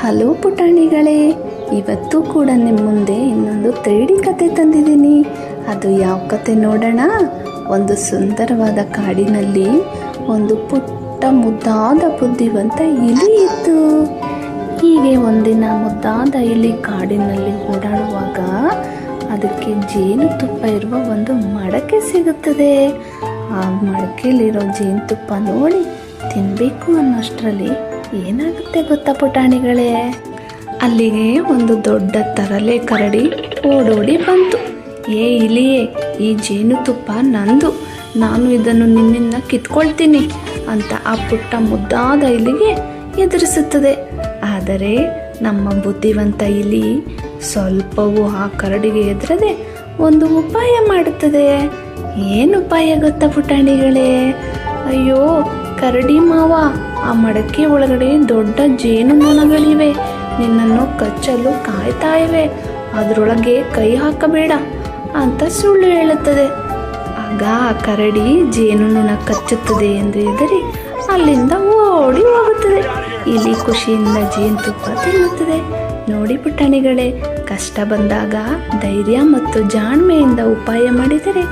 Hello ಪುಟಾಣಿಗಳೇ, ಇವತ್ತು ಕೂಡ ನಿಮ್ಮ ಮುಂದೆ ಇನ್ನೊಂದು 3D ಕತೆ ತಂದಿದ್ದೀನಿ. ಅದು ಯಾವ ಕತೆ ನೋಡೋಣ. ಒಂದು ಸುಂದರವಾದ ಕಾಡಿನಲ್ಲಿ ಒಂದು ಪುಟ್ಟ ಮುದ್ದಾದ ಬುದ್ಧಿವಂತ ಇಲಿ ಇತ್ತು. ಹೀಗೆ ಒಂದಿನ ಮುದ್ದಾದ ಇಲಿ ಕಾಡಿನಲ್ಲಿ ಓಡಾಡುವಾಗ ಅದಕ್ಕೆ ಜೇನುತುಪ್ಪ ಇರುವ ಒಂದು ಮಡಕೆ ಸಿಗುತ್ತದೆ. ಆ ಮಡಕೆಯಲ್ಲಿರೋ ಜೇನುತುಪ್ಪ ನೋಡಿ ತಿನ್ನಬೇಕು ಅನ್ನೋಷ್ಟರಲ್ಲಿ ಏನಾಗುತ್ತೆ ಗೊತ್ತಾ ಪುಟಾಣಿಗಳೇ? ಅಲ್ಲಿಗೆ ಒಂದು ದೊಡ್ಡ ತರಲೆ ಕರಡಿ ಓಡೋಡಿ ಬಂತು. ಏ ಇಲಿಯೇ, ಈ ಜೇನುತುಪ್ಪ ನಂದು, ನಾನು ಇದನ್ನು ನಿನ್ನಿಂದ ಕಿತ್ಕೊಳ್ತೀನಿ ಅಂತ ಆ ಪುಟ್ಟ ಮುದ್ದಾದ ಇಲಿಗೆ ಎದುರಿಸುತ್ತದೆ. ಆದರೆ ನಮ್ಮ ಬುದ್ಧಿವಂತ ಇಲಿ ಸ್ವಲ್ಪವೂ ಆ ಕರಡಿಗೆ ಎದುರದೆ ಒಂದು ಉಪಾಯ ಮಾಡುತ್ತದೆ. ಏನು ಉಪಾಯ ಗೊತ್ತಾ ಪುಟಾಣಿಗಳೇ? ಅಯ್ಯೋ ಕರಡಿ ಮಾವ, ಆ ಮಡಕೆ ಒಳಗಡೆ ದೊಡ್ಡ ಜೇನು ನೊಣಗಳಿವೆ, ನಿನ್ನನ್ನು ಕಚ್ಚಲು ಕಾಯ್ತಾ ಇವೆ, ಅದರೊಳಗೆ ಕೈ ಹಾಕಬೇಡ ಅಂತ ಸುಳ್ಳು ಹೇಳುತ್ತದೆ. ಆಗ ಆ ಕರಡಿ ಜೇನುನೊಣ ಕಚ್ಚುತ್ತದೆ ಎಂದು ಹೆದರಿ ಅಲ್ಲಿಂದ ಓಡಿ ಹೋಗುತ್ತದೆ. ಇಲ್ಲಿ ಖುಷಿಯಿಂದ ಜೇನುತುಪ್ಪ ತಿನ್ನುತ್ತದೆ. ನೋಡಿ ಪುಟಾಣಿಗಳೇ, ಕಷ್ಟ ಬಂದಾಗ ಧೈರ್ಯ ಮತ್ತು ಜಾಣ್ಮೆಯಿಂದ ಉಪಾಯ ಮಾಡಿದರೆ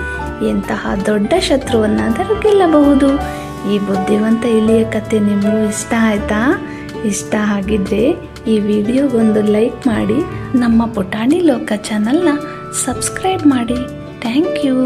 ಎಂತಹ ದೊಡ್ಡ ಶತ್ರುವನ್ನಾದರೂ ಗೆಲ್ಲಬಹುದು. ಈ ಬುದ್ಧಿವಂತ ಇಲಿಯ ಕತೆ ನಿಮಗೂ ಇಷ್ಟ ಆಯ್ತಾ? ಇಷ್ಟ ಆಗಿದ್ರೆ ಈ ವಿಡಿಯೋಗೊಂದು ಲೈಕ್ ಮಾಡಿ, ನಮ್ಮ ಪುಟಾಣಿ ಲೋಕ ಚಾನಲ್ನ ಸಬ್ಸ್ಕ್ರೈಬ್ ಮಾಡಿ. Thank you.